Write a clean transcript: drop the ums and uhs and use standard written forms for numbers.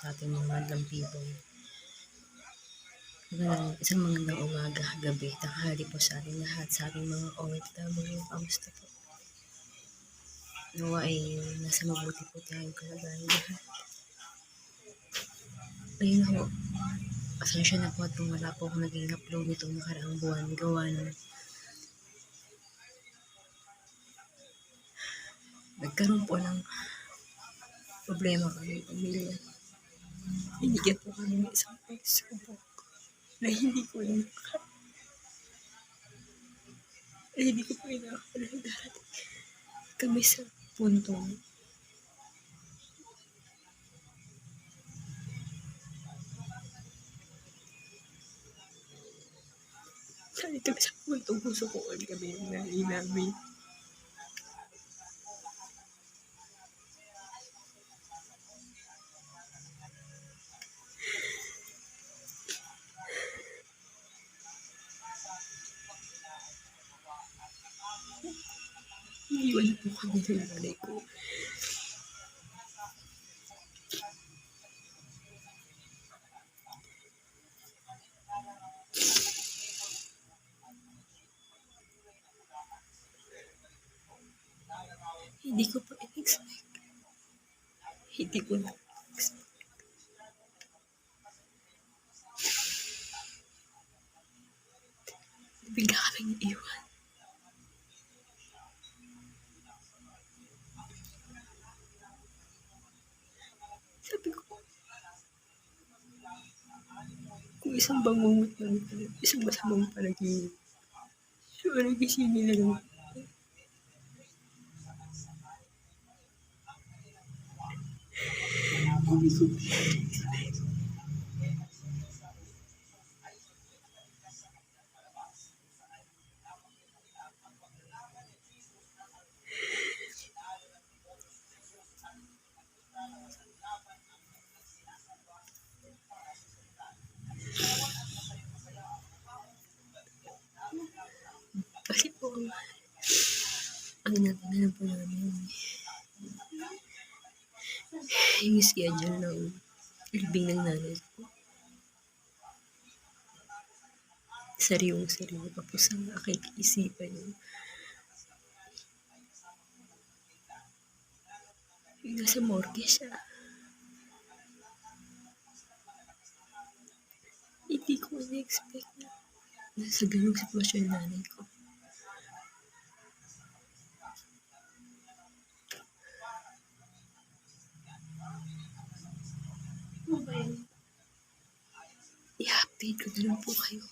sa ating mga madlang people. Isang magandang umaga, gabi, tanghali po sa ating lahat, sa ating mga OFW. Kamusta po? Nawa ay nasa mabuti po tayong kalagayan lahat. Ayun ho, pasensya na po at kung wala po akong naging upload nitong nakaraang buwan, gawa ng nagkaroon po ng problema kami pamilya. Binigyan po kami ng isang pagsubok na hindi ko po inakala darating kami sa puntong susukuan kami ng nanay namin. Iiwan po kami ng nanay ko. Hindi ko po in-expect. Hindi ko na-expect. Bigla kaming iwan. Sabi ko, kung isang bangungot lang, isang masamang panaginip, so nagisingin na lang. Hindi ko kasi po ang natin po namin yung schedule ng libing ng nanay ko. Sariwang-sariwa pa po sa aking isipan yun. Yung nasa morgue siya. Hindi ko na-expect na nasa ganung sitwasyon yung nanay ko. I-update ko na lang po kayo.